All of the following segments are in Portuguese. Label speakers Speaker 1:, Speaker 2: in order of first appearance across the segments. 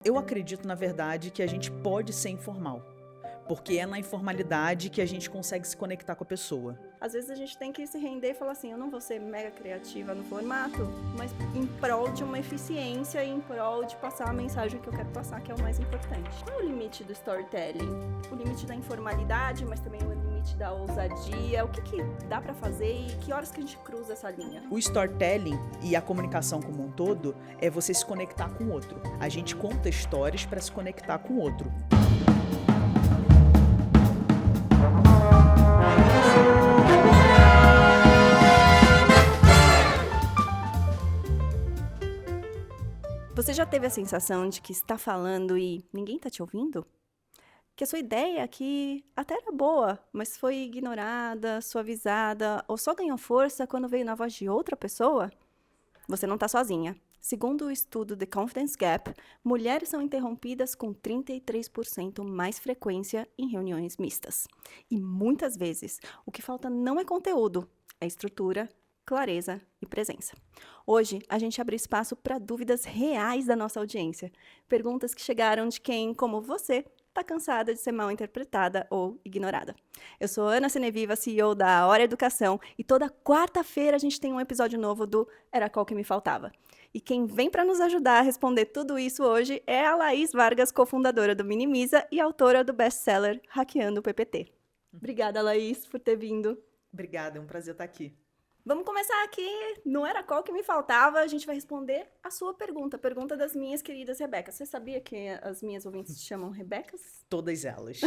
Speaker 1: Eu acredito, na verdade, que a gente pode ser informal, porque é na informalidade que a gente consegue se conectar com a pessoa.
Speaker 2: Às vezes a gente tem que se render e falar assim, eu não vou ser mega criativa no formato, mas em prol de uma eficiência e em prol de passar a mensagem que eu quero passar, que é o mais importante. Qual é o limite do storytelling? O limite da informalidade, mas também o limite da ousadia? O que dá pra fazer e que horas que a gente cruza essa linha?
Speaker 1: O storytelling e a comunicação como um todo é você se conectar com o outro. A gente conta histórias para se conectar com o outro.
Speaker 2: Você já teve a sensação de que está falando e ninguém está te ouvindo? Que a sua ideia aqui até era boa, mas foi ignorada, suavizada ou só ganhou força quando veio na voz de outra pessoa? Você não está sozinha. Segundo o estudo The Confidence Gap, mulheres são interrompidas com 33% mais frequência em reuniões mistas. E muitas vezes, o que falta não é conteúdo, é estrutura, clareza e presença. Hoje, a gente abre espaço para dúvidas reais da nossa audiência. Perguntas que chegaram de quem, como você, está cansada de ser mal interpretada ou ignorada. Eu sou Ana Seneviva, CEO da Hora Educação, e toda quarta-feira a gente tem um episódio novo do Era Qual Que Me Faltava. E quem vem para nos ajudar a responder tudo isso hoje é a Laís Vargas, cofundadora do Minimiza e autora do best-seller Hackeando o PPT. Obrigada, Laís, por ter vindo.
Speaker 1: Obrigada, é um prazer estar aqui.
Speaker 2: Vamos começar aqui, não era qual que me faltava, a gente vai responder a sua pergunta, a pergunta das minhas queridas Rebecas. Você sabia que as minhas ouvintes se chamam Rebecas?
Speaker 1: Todas elas.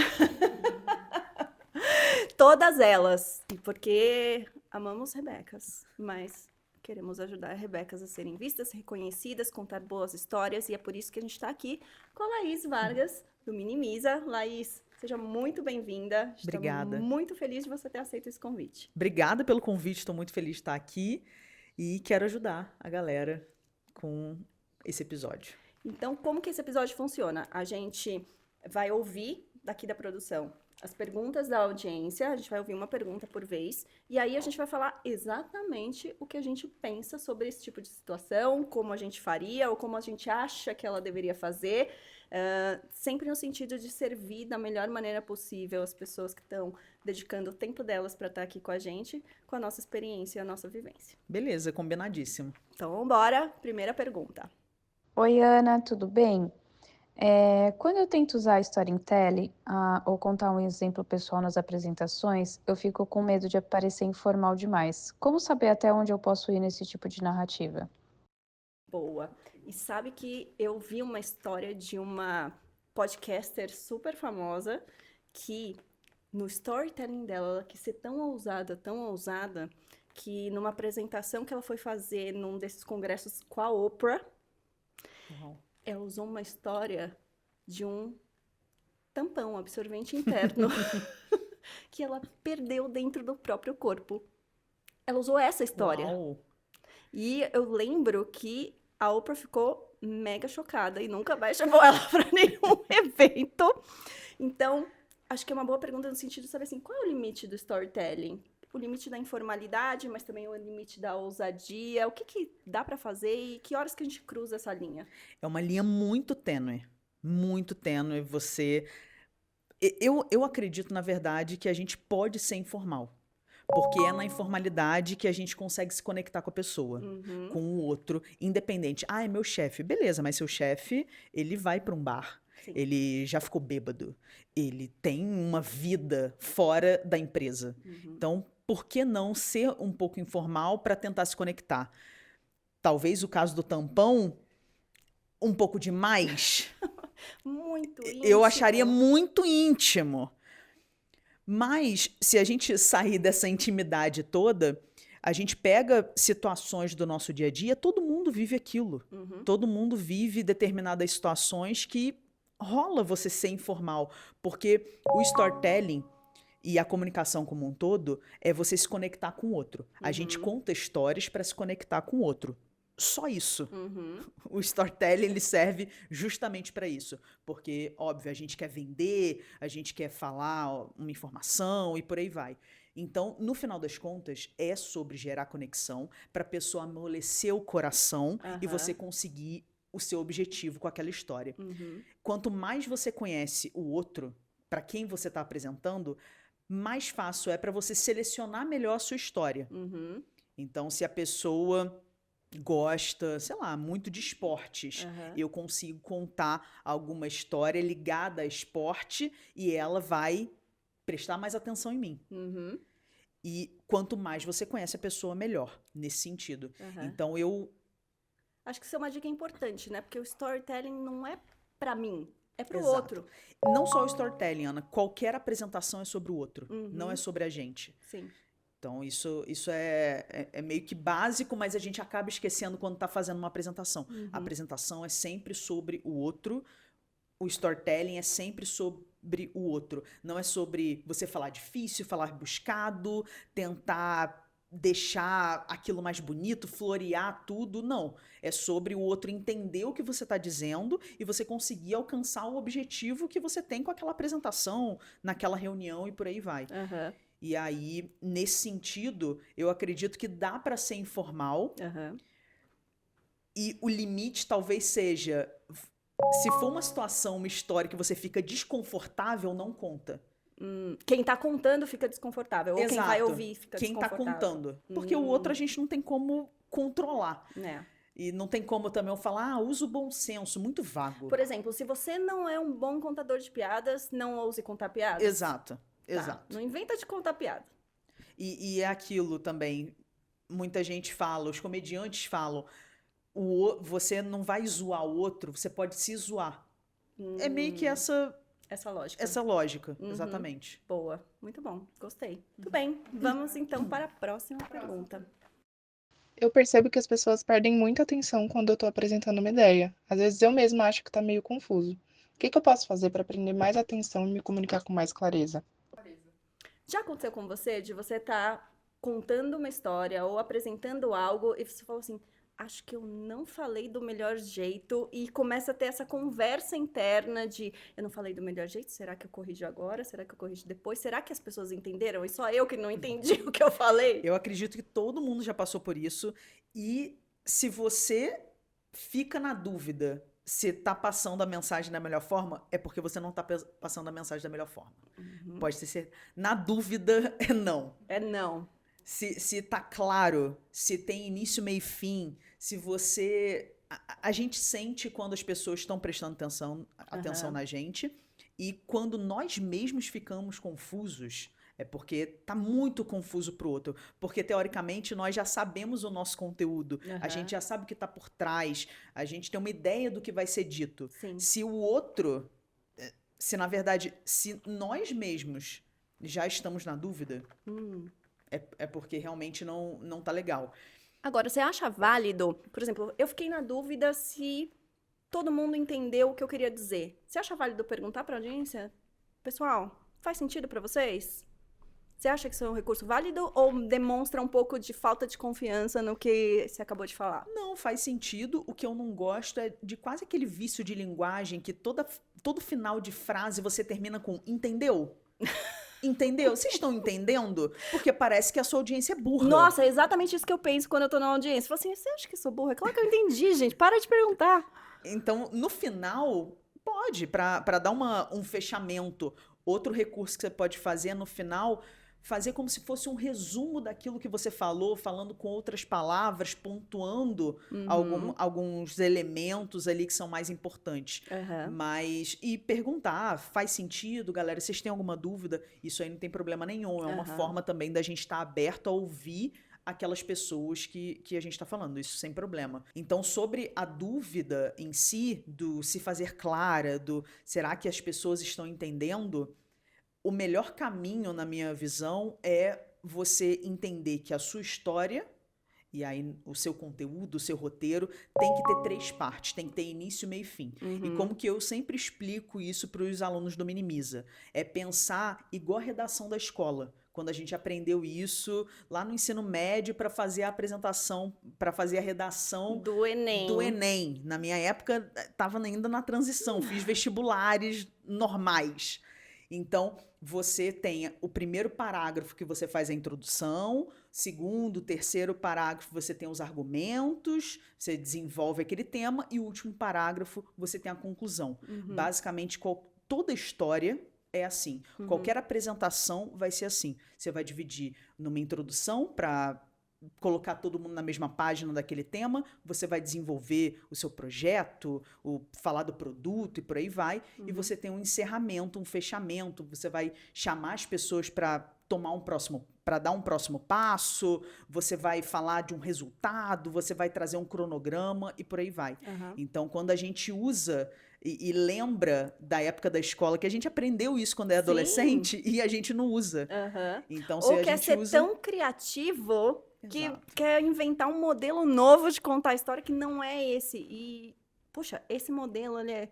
Speaker 2: Todas elas, porque amamos Rebecas, mas queremos ajudar Rebecas a serem vistas, reconhecidas, contar boas histórias, e é por isso que a gente está aqui com a Laís Vargas, do Minimiza. Laís, seja muito bem-vinda.
Speaker 1: Obrigada.
Speaker 2: Estou muito feliz de você ter aceito esse convite.
Speaker 1: Obrigada pelo convite, estou muito feliz de estar aqui e quero ajudar a galera com esse episódio.
Speaker 2: Então, como que esse episódio funciona? A gente vai ouvir daqui da produção as perguntas da audiência, a gente vai ouvir uma pergunta por vez, e aí a gente vai falar exatamente o que a gente pensa sobre esse tipo de situação, como a gente faria, ou como a gente acha que ela deveria fazer, sempre no sentido de servir da melhor maneira possível as pessoas que estão dedicando o tempo delas para estar aqui com a gente, com a nossa experiência e a nossa vivência.
Speaker 1: Beleza, combinadíssimo.
Speaker 2: Então, bora. Primeira pergunta.
Speaker 3: Oi, Ana, tudo bem? Quando eu tento usar storytelling ou contar um exemplo pessoal nas apresentações, eu fico com medo de parecer informal demais. Como saber até onde eu posso ir nesse tipo de narrativa?
Speaker 2: Boa. E sabe que eu vi uma história de uma podcaster super famosa que no storytelling dela, ela quis ser tão ousada, que numa apresentação que ela foi fazer num desses congressos com a Oprah,
Speaker 1: Uhum.
Speaker 2: ela usou uma história de um tampão, absorvente interno, que ela perdeu dentro do próprio corpo. Ela usou essa história.
Speaker 1: Uau.
Speaker 2: E eu lembro que a Oprah ficou mega chocada e nunca mais chamou ela para nenhum evento. Então, acho que é uma boa pergunta no sentido de saber assim, qual é o limite do storytelling? O limite da informalidade, mas também o limite da ousadia. O que dá para fazer e que horas que a gente cruza essa linha?
Speaker 1: É uma linha muito tênue. Muito tênue. Eu acredito, na verdade, que a gente pode ser informal. Porque é na informalidade que a gente consegue se conectar com a pessoa, com o outro, independente. Ah, é meu chefe. Beleza, mas seu chefe, ele vai para um bar.
Speaker 2: Sim.
Speaker 1: Ele já ficou bêbado. Ele tem uma vida fora da empresa. Então, por que não ser um pouco informal para tentar se conectar? Talvez o caso do tampão, um pouco demais.
Speaker 2: Muito íntimo.
Speaker 1: Eu acharia muito íntimo. Mas, se a gente sair dessa intimidade toda, a gente pega situações do nosso dia a dia, todo mundo vive aquilo. Todo mundo vive determinadas situações que rola você ser informal. Porque o storytelling e a comunicação como um todo é você se conectar com o outro. A gente conta histórias para se conectar com o outro. Só isso. O storytelling, ele serve justamente para isso. Porque, óbvio, a gente quer vender, a gente quer falar uma informação e por aí vai. Então, no final das contas, é sobre gerar conexão para a pessoa amolecer o coração e você conseguir o seu objetivo com aquela história.
Speaker 2: Uhum.
Speaker 1: Quanto mais você conhece o outro, para quem você está apresentando, mais fácil é para você selecionar melhor a sua história.
Speaker 2: Uhum.
Speaker 1: Então, se a pessoa gosta, sei lá, muito de esportes,
Speaker 2: Aham.
Speaker 1: eu consigo contar alguma história ligada a esporte e ela vai prestar mais atenção em mim.
Speaker 2: Uhum.
Speaker 1: E quanto mais você conhece a pessoa, melhor, nesse sentido.
Speaker 2: Aham.
Speaker 1: Então, eu
Speaker 2: Acho que isso é uma dica importante, né? Porque o storytelling não é pra mim, é pro
Speaker 1: Exato.
Speaker 2: outro.
Speaker 1: Não só o storytelling, Ana, qualquer apresentação é sobre o outro, não é
Speaker 2: Uhum.
Speaker 1: sobre a gente.
Speaker 2: Sim.
Speaker 1: Então, isso é meio que básico, mas a gente acaba esquecendo quando está fazendo uma apresentação.
Speaker 2: Uhum.
Speaker 1: A apresentação é sempre sobre o outro, o storytelling é sempre sobre o outro. Não é sobre você falar difícil, falar buscado, tentar deixar aquilo mais bonito, florear tudo. Não. É sobre o outro entender o que você está dizendo e você conseguir alcançar o objetivo que você tem com aquela apresentação, naquela reunião e por aí vai.
Speaker 2: Aham.
Speaker 1: E aí, nesse sentido, eu acredito que dá para ser informal
Speaker 2: Aham.
Speaker 1: e o limite talvez seja, se for uma situação, uma história que você fica desconfortável, não conta.
Speaker 2: Quem tá contando fica desconfortável. Ou quem vai
Speaker 1: Exato.
Speaker 2: ouvir fica
Speaker 1: Quem tá
Speaker 2: desconfortável.
Speaker 1: contando. Porque o outro a gente não tem como controlar.
Speaker 2: Né?
Speaker 1: E não tem como também eu falar, usa o bom senso, muito vago.
Speaker 2: Por exemplo, se você não é um bom contador de piadas, não ouse contar piadas.
Speaker 1: Exato,
Speaker 2: Tá?
Speaker 1: exato.
Speaker 2: Não inventa de contar piada.
Speaker 1: E é aquilo também, muita gente fala, os comediantes falam, você não vai zoar o outro, você pode se zoar. É meio que essa
Speaker 2: Essa lógica.
Speaker 1: lógica,
Speaker 2: Uhum.
Speaker 1: exatamente.
Speaker 2: Boa. Muito bom. Gostei. Muito bem. Vamos então para a próxima pergunta.
Speaker 4: Eu percebo que as pessoas perdem muita atenção quando eu tô apresentando uma ideia. Às vezes eu mesma acho que tá meio confuso. O que eu posso fazer para prender mais atenção e me comunicar com mais clareza?
Speaker 2: Já aconteceu com você de você estar contando uma história ou apresentando algo e você falou assim, acho que eu não falei do melhor jeito e começa a ter essa conversa interna de eu não falei do melhor jeito, será que eu corrijo agora? Será que eu corrijo depois? Será que as pessoas entenderam? E só eu que não entendi o que eu falei?
Speaker 1: Eu acredito que todo mundo já passou por isso. E se você fica na dúvida se tá passando a mensagem da melhor forma, é porque você não tá passando a mensagem da melhor forma. Pode ter certeza. Na dúvida, é não.
Speaker 2: É não.
Speaker 1: Se tá claro, se tem início, meio e fim, se você... A gente sente quando as pessoas estão prestando atenção na gente, e quando nós mesmos ficamos confusos, é porque tá muito confuso pro outro. Porque, teoricamente, nós já sabemos o nosso conteúdo, a gente já sabe o que tá por trás, a gente tem uma ideia do que vai ser dito.
Speaker 2: Sim.
Speaker 1: Se o outro... Se, na verdade, se nós mesmos já estamos na dúvida... É porque realmente não tá legal.
Speaker 2: Agora, você acha válido, por exemplo, eu fiquei na dúvida se todo mundo entendeu o que eu queria dizer. Você acha válido perguntar pra audiência? Pessoal, faz sentido pra vocês? Você acha que isso é um recurso válido ou demonstra um pouco de falta de confiança no que você acabou de falar?
Speaker 1: Não, faz sentido. O que eu não gosto é de quase aquele vício de linguagem que todo final de frase você termina com entendeu? Entendeu? Vocês estão entendendo? Porque parece que a sua audiência é burra.
Speaker 2: Nossa, é exatamente isso que eu penso quando eu tô na audiência. Eu falo assim, você acha que eu sou burra? Claro que eu entendi, gente. Para de perguntar.
Speaker 1: Então, no final, pode, pra dar um fechamento. Outro recurso que você pode fazer é, no final, fazer como se fosse um resumo daquilo que você falou, falando com outras palavras, pontuando alguns elementos ali que são mais importantes. Mas, e perguntar, faz sentido, galera? Vocês têm alguma dúvida? Isso aí não tem problema nenhum. É uma forma também da gente estar aberto a ouvir aquelas pessoas que a gente está falando, isso sem problema. Então, sobre a dúvida em si, do se fazer clara, do será que as pessoas estão entendendo? O melhor caminho, na minha visão, é você entender que a sua história, e aí o seu conteúdo, o seu roteiro, tem que ter 3 partes, tem que ter início, meio e fim. E como que eu sempre explico isso para os alunos do Minimiza? É pensar igual a redação da escola. Quando a gente aprendeu isso lá no ensino médio para fazer a apresentação, para fazer a redação
Speaker 2: do Enem.
Speaker 1: Na minha época, estava ainda na transição, fiz vestibulares normais. Então, você tem o primeiro parágrafo que você faz a introdução, segundo, terceiro parágrafo você tem os argumentos, você desenvolve aquele tema, e o último parágrafo você tem a conclusão. Basicamente, toda história é assim. Qualquer apresentação vai ser assim. Você vai dividir numa introdução para colocar todo mundo na mesma página daquele tema, você vai desenvolver o seu projeto, falar do produto e por aí vai, e você tem um encerramento, um fechamento, você vai chamar as pessoas para dar um próximo passo, você vai falar de um resultado, você vai trazer um cronograma e por aí vai. Então, quando a gente usa e lembra da época da escola, que a gente aprendeu isso quando é adolescente e a gente não usa. Então, se
Speaker 2: Ou
Speaker 1: a
Speaker 2: quer
Speaker 1: gente
Speaker 2: ser
Speaker 1: usa...
Speaker 2: tão criativo que
Speaker 1: Exato.
Speaker 2: quer inventar um modelo novo de contar a história que não é esse. E, puxa, esse modelo, ele é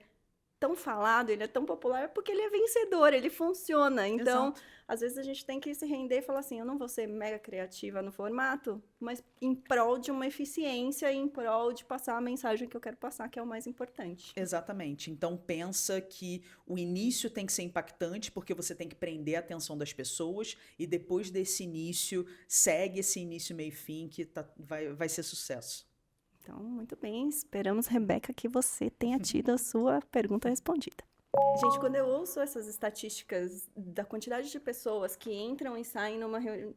Speaker 2: tão falado, ele é tão popular porque ele é vencedor, ele funciona. Então,
Speaker 1: Exato.
Speaker 2: às vezes a gente tem que se render e falar assim, eu não vou ser mega criativa no formato, mas em prol de uma eficiência, em prol de passar a mensagem que eu quero passar, que é o mais importante.
Speaker 1: Exatamente. Então, pensa que o início tem que ser impactante, porque você tem que prender a atenção das pessoas, e depois desse início, segue esse início, meio e fim, que vai ser sucesso.
Speaker 2: Então, muito bem, esperamos, Rebeca, que você tenha tido a sua pergunta respondida. Gente, quando eu ouço essas estatísticas da quantidade de pessoas que entram e saem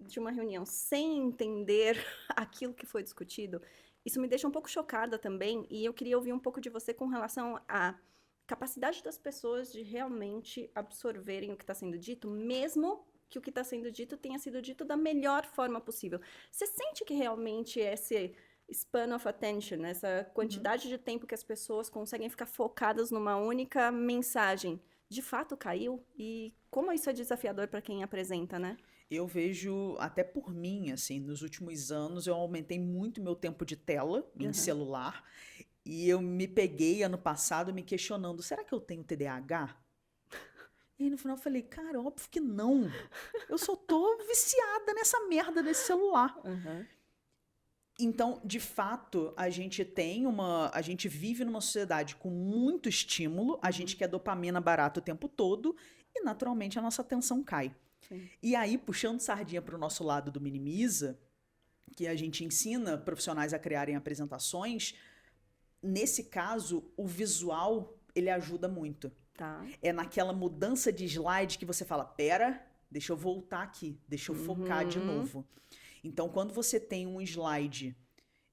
Speaker 2: de uma reunião sem entender aquilo que foi discutido, isso me deixa um pouco chocada também, e eu queria ouvir um pouco de você com relação à capacidade das pessoas de realmente absorverem o que está sendo dito, mesmo que o que está sendo dito tenha sido dito da melhor forma possível. Você sente que realmente esse span of attention, essa quantidade de tempo que as pessoas conseguem ficar focadas numa única mensagem, de fato caiu? E como isso é desafiador para quem apresenta, né?
Speaker 1: Eu vejo, até por mim, assim, nos últimos anos, eu aumentei muito meu tempo de tela em celular, e eu me peguei, ano passado, me questionando, será que eu tenho TDAH? E aí, no final, eu falei, cara, óbvio que não. Eu só tô viciada nessa merda desse celular. Então, de fato, a gente vive numa sociedade com muito estímulo, a gente quer dopamina barata o tempo todo, e naturalmente a nossa atenção cai.
Speaker 2: Sim.
Speaker 1: E aí, puxando sardinha para o nosso lado do Minimiza, que a gente ensina profissionais a criarem apresentações, nesse caso, o visual, ele ajuda muito.
Speaker 2: Tá.
Speaker 1: É naquela mudança de slide que você fala, pera, deixa eu voltar aqui, deixa eu focar de novo. Então, quando você tem um slide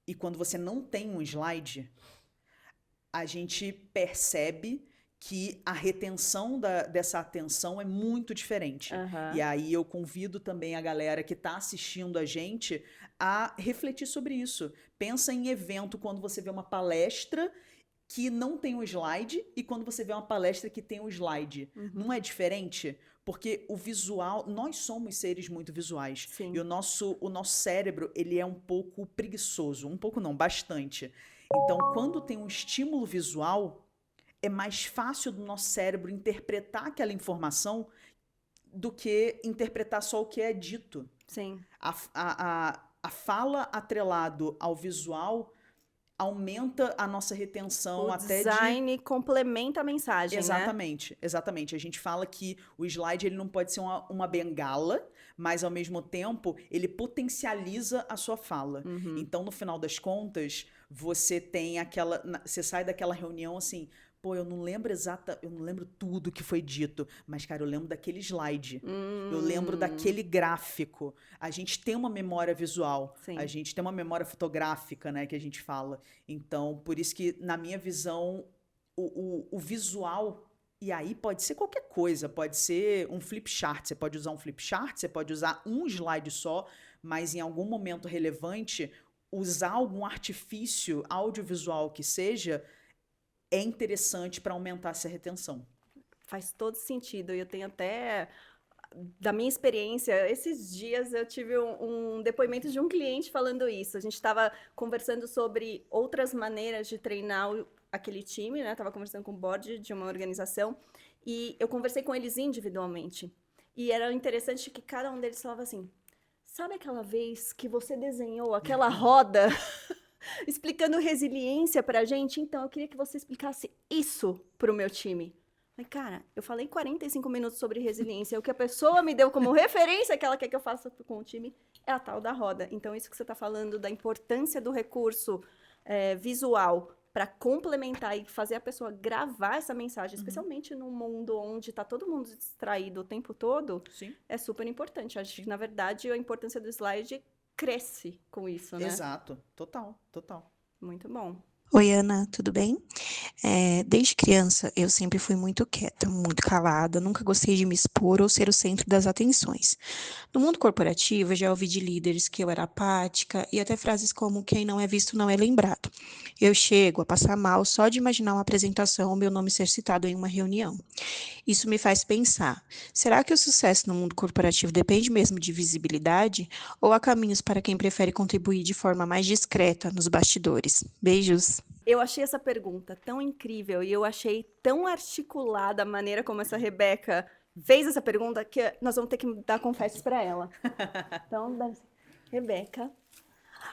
Speaker 1: e quando você não tem um slide, a gente percebe que a retenção dessa atenção é muito diferente. E aí eu convido também a galera que está assistindo a gente a refletir sobre isso. Pensa em evento quando você vê uma palestra que não tem um slide e quando você vê uma palestra que tem um slide. Não é diferente? Porque o visual, nós somos seres muito visuais.
Speaker 2: Sim.
Speaker 1: E o nosso cérebro, ele é um pouco preguiçoso. Um pouco não, bastante. Então, quando tem um estímulo visual, é mais fácil do nosso cérebro interpretar aquela informação do que interpretar só o que é dito.
Speaker 2: Sim.
Speaker 1: A fala atrelado ao visual aumenta a nossa retenção
Speaker 2: O
Speaker 1: até
Speaker 2: design complementa a mensagem,
Speaker 1: Exatamente, exatamente. A gente fala que o slide ele não pode ser uma bengala, mas ao mesmo tempo ele potencializa a sua fala. Então, no final das contas, você sai daquela reunião assim, pô, eu não lembro tudo que foi dito, mas, cara, eu lembro daquele slide. Eu lembro daquele gráfico. A gente tem uma memória visual.
Speaker 2: Sim.
Speaker 1: A gente tem uma memória fotográfica, né, que a gente fala. Então, por isso que, na minha visão, o visual, e aí pode ser qualquer coisa, pode ser um flip chart. Você pode usar um flip chart, você pode usar um slide só, mas em algum momento relevante, usar algum artifício audiovisual que seja, é interessante para aumentar essa retenção.
Speaker 2: Faz todo sentido. Eu tenho até, da minha experiência, esses dias eu tive um depoimento de um cliente falando isso. A gente estava conversando sobre outras maneiras de treinar aquele time, né? Estava conversando com o board de uma organização e eu conversei com eles individualmente. E era interessante que cada um deles falava assim, sabe aquela vez que você desenhou aquela roda... explicando resiliência pra gente, então eu queria que você explicasse isso pro meu time. Mas, cara, eu falei 45 minutos sobre resiliência. O que a pessoa me deu como referência que ela quer que eu faça com o time é a tal da roda. Então, isso que você está falando da importância do recurso visual para complementar e fazer a pessoa gravar essa mensagem, especialmente num mundo onde está todo mundo distraído o tempo todo,
Speaker 1: Sim.
Speaker 2: é super importante. Acho que, na verdade, a importância do slide cresce com isso, né?
Speaker 1: Exato. Total, total.
Speaker 2: Muito bom.
Speaker 5: Oi, Ana, tudo bem? Desde criança, eu sempre fui muito quieta, muito calada, nunca gostei de me expor ou ser o centro das atenções. No mundo corporativo, eu já ouvi de líderes que eu era apática e até frases como quem não é visto não é lembrado. Eu chego a passar mal só de imaginar uma apresentação ou meu nome ser citado em uma reunião. Isso me faz pensar, será que o sucesso no mundo corporativo depende mesmo de visibilidade? Ou há caminhos para quem prefere contribuir de forma mais discreta nos bastidores? Beijos!
Speaker 2: Eu achei essa pergunta tão incrível e eu achei tão articulada a maneira como essa Rebeca fez essa pergunta que nós vamos ter que dar confetes para ela. Então, Rebeca,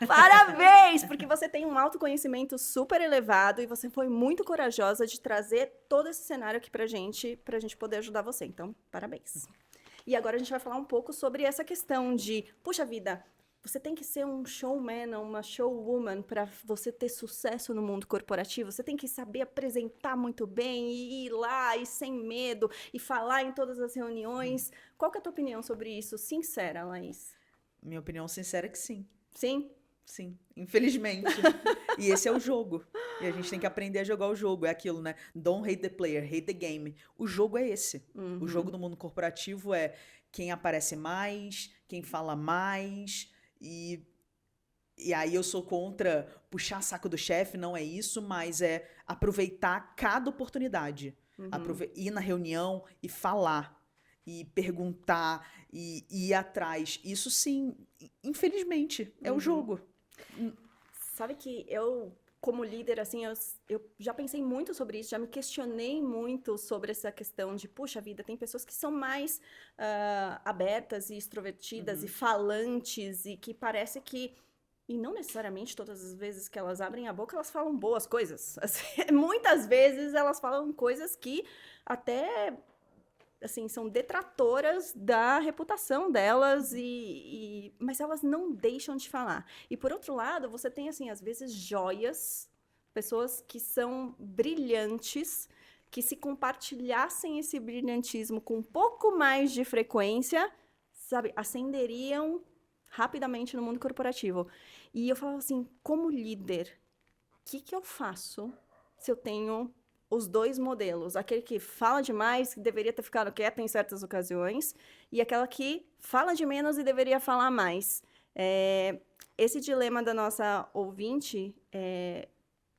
Speaker 2: parabéns! Porque você tem um autoconhecimento super elevado e você foi muito corajosa de trazer todo esse cenário aqui pra gente poder ajudar você. Então, parabéns. E agora a gente vai falar um pouco sobre essa questão de, puxa vida, você tem que ser um showman ou uma showwoman para você ter sucesso no mundo corporativo. Você tem que saber apresentar muito bem e ir lá e sem medo e falar em todas as reuniões. Qual que é a tua opinião sobre isso? Sincera, Laís.
Speaker 1: Minha opinião sincera é que sim.
Speaker 2: Sim?
Speaker 1: Sim, infelizmente. E esse é o jogo. E a gente tem que aprender a jogar o jogo. É aquilo, né? Don't hate the player, hate the game. O jogo é esse. O jogo do mundo corporativo é quem aparece mais, quem fala mais. E aí eu sou contra puxar saco do chefe, não é isso, mas é aproveitar cada oportunidade. Ir na reunião e falar. E perguntar, e ir atrás. Isso sim, infelizmente, é o jogo.
Speaker 2: Sabe que eu, como líder, assim, eu já pensei muito sobre isso, já me questionei muito sobre essa questão de, puxa vida, tem pessoas que são mais abertas e extrovertidas e falantes e que parece que, e não necessariamente todas as vezes que elas abrem a boca, elas falam boas coisas. Assim, muitas vezes elas falam coisas que até... assim, são detratoras da reputação delas, mas elas não deixam de falar. E, por outro lado, você tem, assim, às vezes, joias, pessoas que são brilhantes, que se compartilhassem esse brilhantismo com um pouco mais de frequência, sabe, ascenderiam rapidamente no mundo corporativo. E eu falo assim, como líder, o que eu faço se eu tenho... os dois modelos, aquele que fala demais, que deveria ter ficado quieto em certas ocasiões, e aquela que fala de menos e deveria falar mais. Esse dilema da nossa ouvinte,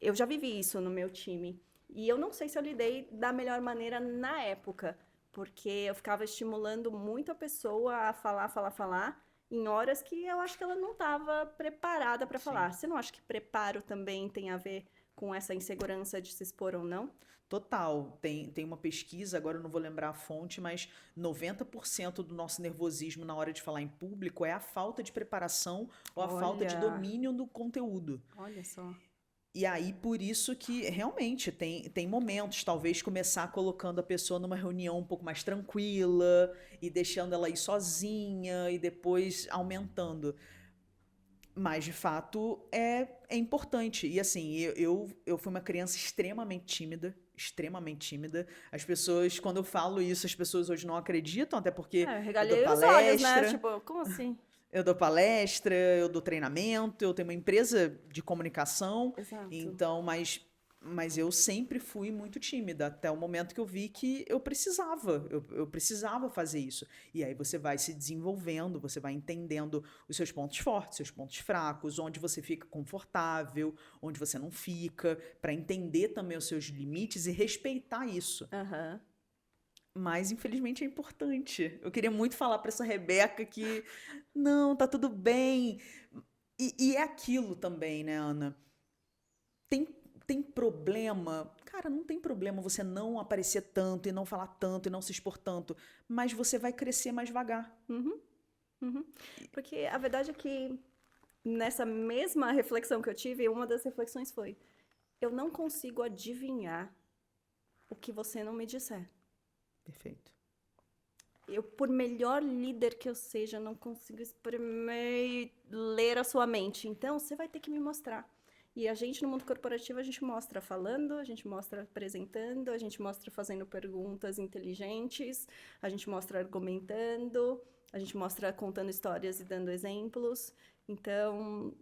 Speaker 2: eu já vivi isso no meu time. E eu não sei se eu lidei da melhor maneira na época, porque eu ficava estimulando muito a pessoa a falar, em horas que eu acho que ela não estava preparada para falar. Você não acha que preparo também tem a ver com essa insegurança de se expor ou não?
Speaker 1: Total. Tem uma pesquisa, agora eu não vou lembrar a fonte, mas 90% do nosso nervosismo na hora de falar em público é a falta de preparação ou a falta de domínio do conteúdo.
Speaker 2: Olha só.
Speaker 1: E aí, por isso que, realmente, tem momentos, talvez começar colocando a pessoa numa reunião um pouco mais tranquila e deixando ela ir sozinha e depois aumentando. Mas, de fato, é importante. E, assim, eu fui uma criança extremamente tímida. Extremamente tímida. As pessoas, quando eu falo isso, as pessoas hoje não acreditam, até porque eu
Speaker 2: regalei
Speaker 1: dou
Speaker 2: os olhos, né?
Speaker 1: palestra.
Speaker 2: Tipo, como assim?
Speaker 1: Eu dou palestra, eu dou treinamento, eu tenho uma empresa de comunicação.
Speaker 2: Exato.
Speaker 1: Então, mas eu sempre fui muito tímida, até o momento que eu vi que eu precisava fazer isso. E aí você vai se desenvolvendo, você vai entendendo os seus pontos fortes, seus pontos fracos, onde você fica confortável, onde você não fica, para entender também os seus limites e respeitar isso. Mas, infelizmente, é importante. Eu queria muito falar para essa Rebeca que, não, tá tudo bem. E é aquilo também, né, Ana? Tem problema? Cara, não tem problema você não aparecer tanto e não falar tanto e não se expor tanto. Mas você vai crescer mais devagar.
Speaker 2: Porque a verdade é que, nessa mesma reflexão que eu tive, uma das reflexões foi: eu não consigo adivinhar o que você não me disser.
Speaker 1: Perfeito.
Speaker 2: Eu, por melhor líder que eu seja, não consigo exprimir, ler a sua mente. Então, você vai ter que me mostrar. E a gente, no mundo corporativo, a gente mostra falando, a gente mostra apresentando, a gente mostra fazendo perguntas inteligentes, a gente mostra argumentando, a gente mostra contando histórias e dando exemplos. Então,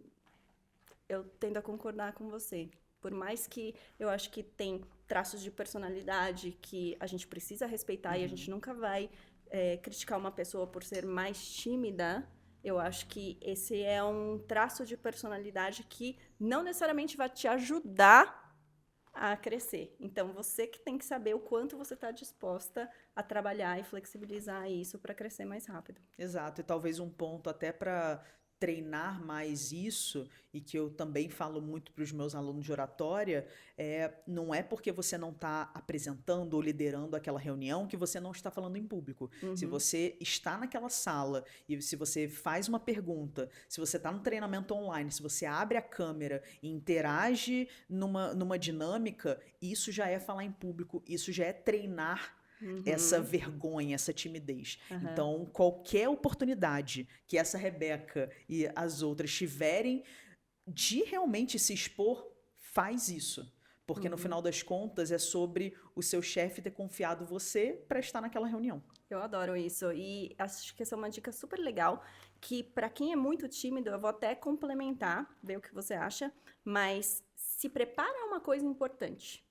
Speaker 2: eu tendo a concordar com você. Por mais que eu acho que tem traços de personalidade que a gente precisa respeitar e a gente nunca vai criticar uma pessoa por ser mais tímida, eu acho que esse é um traço de personalidade que não necessariamente vai te ajudar a crescer. Então, você que tem que saber o quanto você está disposta a trabalhar e flexibilizar isso para crescer mais rápido.
Speaker 1: Exato, e talvez um ponto até para treinar mais isso, e que eu também falo muito para os meus alunos de oratória, não é porque você não está apresentando ou liderando aquela reunião que você não está falando em público. Se você está naquela sala e se você faz uma pergunta, se você está no treinamento online, se você abre a câmera e interage numa dinâmica, isso já é falar em público, isso já é treinar essa vergonha, essa timidez. Então, qualquer oportunidade que essa Rebeca e as outras tiverem de realmente se expor, faz isso. Porque no final das contas é sobre o seu chefe ter confiado você para estar naquela reunião.
Speaker 2: Eu adoro isso e acho que essa é uma dica super legal que para quem é muito tímido, eu vou até complementar, ver o que você acha, mas se prepara uma coisa importante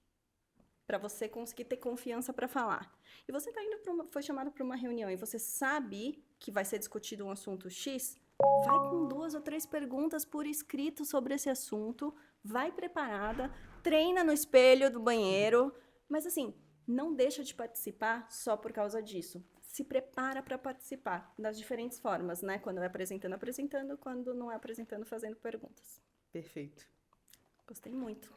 Speaker 2: para você conseguir ter confiança para falar. E você tá indo foi chamado para uma reunião e você sabe que vai ser discutido um assunto X, vai com 2 ou 3 perguntas por escrito sobre esse assunto, vai preparada, treina no espelho do banheiro, mas assim, não deixa de participar só por causa disso. Se prepara para participar das diferentes formas, né? Quando é apresentando, quando não é apresentando, fazendo perguntas.
Speaker 1: Perfeito.
Speaker 2: Gostei muito.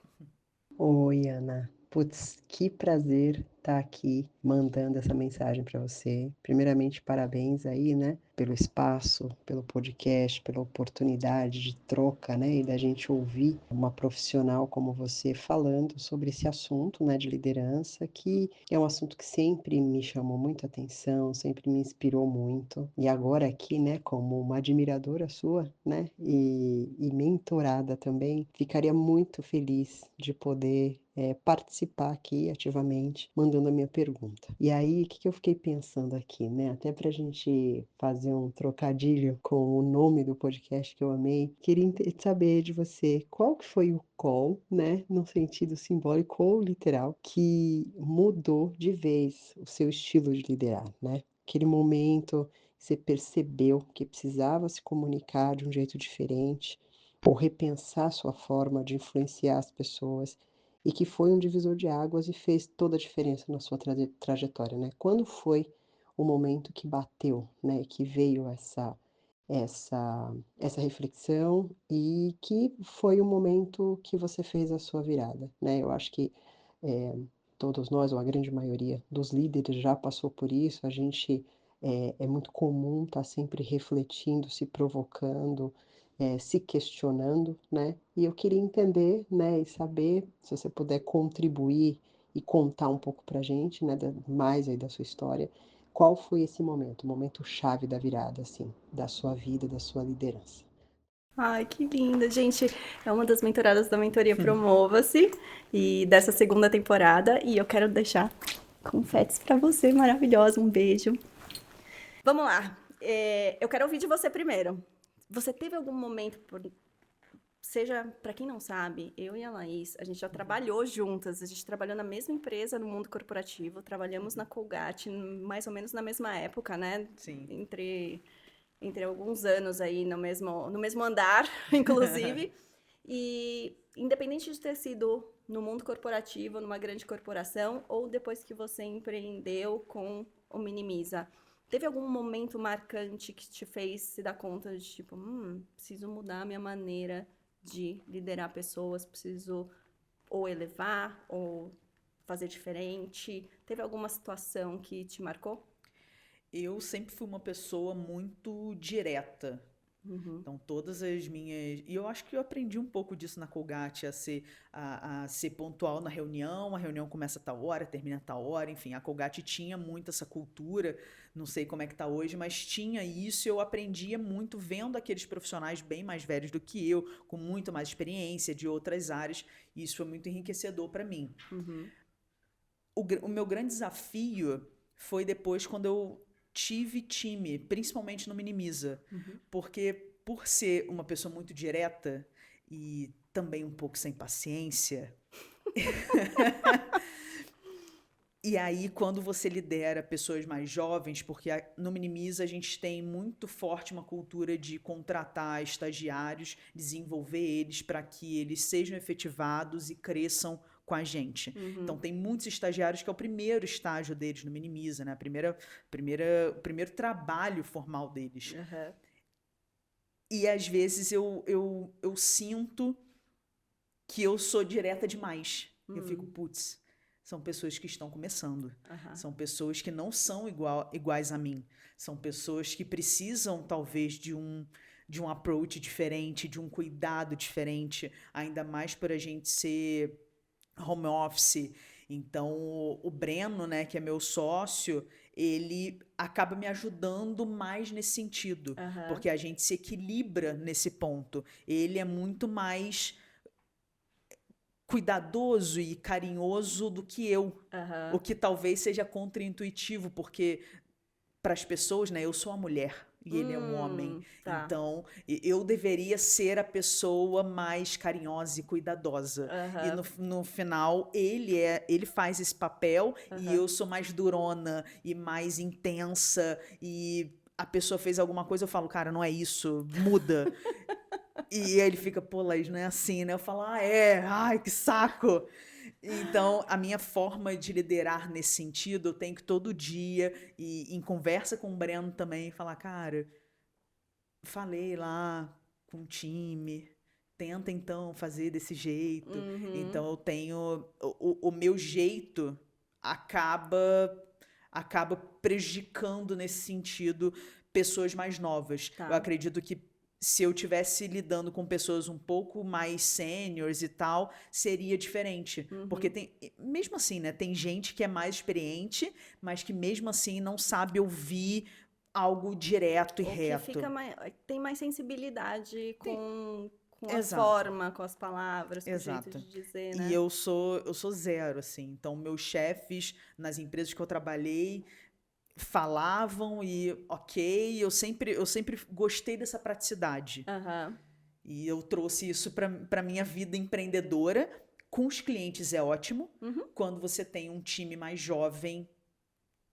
Speaker 6: Oi, Ana. Putz, que prazer estar aqui mandando essa mensagem para você. Primeiramente, parabéns aí, né, pelo espaço, pelo podcast, pela oportunidade de troca, né, e da gente ouvir uma profissional como você falando sobre esse assunto, né, de liderança, que é um assunto que sempre me chamou muita atenção, sempre me inspirou muito. E agora aqui, né, como uma admiradora sua, né, e mentorada também, ficaria muito feliz de poder participar aqui ativamente, mandando a minha pergunta. E aí, o que eu fiquei pensando aqui, né? Até para a gente fazer um trocadilho com o nome do podcast que eu amei, queria saber de você qual que foi o call, né? No sentido simbólico ou literal, que mudou de vez o seu estilo de liderar, né? Aquele momento que você percebeu que precisava se comunicar de um jeito diferente, ou repensar sua forma de influenciar as pessoas, e que foi um divisor de águas e fez toda a diferença na sua trajetória, né? Quando foi o momento que bateu, né? Que veio essa reflexão e que foi o momento que você fez a sua virada, né? Eu acho que todos nós, ou a grande maioria dos líderes já passou por isso. A gente é muito comum estar sempre refletindo, se provocando, se questionando, né? E eu queria entender, né, e saber se você puder contribuir e contar um pouco pra gente, né, mais aí da sua história, qual foi esse momento, o momento chave da virada, assim, da sua vida, da sua liderança.
Speaker 2: Ai, que linda, gente. É uma das mentoradas da mentoria Promova-se e dessa segunda temporada. E eu quero deixar confetes pra você, maravilhosa. Um beijo. Vamos lá. Eu quero ouvir de você primeiro. Você teve algum momento, seja, pra quem não sabe, eu e a Laís, a gente já trabalhou juntas. A gente trabalhou na mesma empresa no mundo corporativo. Trabalhamos na Colgate, mais ou menos na mesma época, né?
Speaker 1: Sim.
Speaker 2: Entre alguns anos aí no mesmo andar, inclusive. E independente de ter sido no mundo corporativo, numa grande corporação, ou depois que você empreendeu com o Minimiza, teve algum momento marcante que te fez se dar conta de tipo, preciso mudar a minha maneira de liderar pessoas, preciso ou elevar ou fazer diferente? Teve alguma situação que te marcou?
Speaker 1: Eu sempre fui uma pessoa muito direta Então, todas as minhas... E eu acho que eu aprendi um pouco disso na Colgate, a ser pontual na reunião. A reunião começa a tal hora, termina a tal hora. Enfim, a Colgate tinha muito essa cultura. Não sei como é que tá hoje, mas tinha isso. Eu aprendia muito vendo aqueles profissionais bem mais velhos do que eu, com muito mais experiência de outras áreas. E isso foi muito enriquecedor para mim. O meu grande desafio foi depois quando eu tive time, principalmente no Minimiza. Porque por ser uma pessoa muito direta e também um pouco sem paciência... E aí, quando você lidera pessoas mais jovens, porque no Minimiza a gente tem muito forte uma cultura de contratar estagiários, desenvolver eles para que eles sejam efetivados e cresçam com a gente. Então, tem muitos estagiários que é o primeiro estágio deles no Minimiza, né? O primeiro trabalho formal deles. E às vezes eu sinto que eu sou direta demais. Eu fico, putz, são pessoas que estão começando. São pessoas que não são iguais a mim. São pessoas que precisam, talvez, de um approach diferente, de um cuidado diferente, ainda mais por a gente ser home office. Então, o Breno, né, que é meu sócio, ele acaba me ajudando mais nesse sentido, porque a gente se equilibra nesse ponto. Ele é muito mais cuidadoso e carinhoso do que eu, o que talvez seja contraintuitivo, porque para as pessoas, né, eu sou a mulher e ele é um homem, então eu deveria ser a pessoa mais carinhosa e cuidadosa, e no final ele faz esse papel e eu sou mais durona e mais intensa, e a pessoa fez alguma coisa, eu falo, cara, não é isso, muda. E ele fica, pô, Laís, não é assim, né? Eu falo, ai, que saco. Então, a minha forma de liderar nesse sentido, eu tenho que todo dia, e em conversa com o Breno também, falar, cara, falei lá com o time, tenta então fazer desse jeito. Então, eu tenho... O meu jeito acaba prejudicando nesse sentido pessoas mais novas. Eu acredito que se eu estivesse lidando com pessoas um pouco mais sêniores e tal, seria diferente. Porque tem, mesmo assim, né? Tem gente que é mais experiente, mas que mesmo assim não sabe ouvir algo direto e reto.
Speaker 2: Tem mais sensibilidade com a forma, com as palavras, com o jeito de dizer, né?
Speaker 1: E eu sou zero, assim. Então, meus chefes nas empresas que eu trabalhei falavam e ok, eu sempre gostei dessa praticidade. E eu trouxe isso para minha vida empreendedora. Com os clientes é ótimo. Quando você tem um time mais jovem,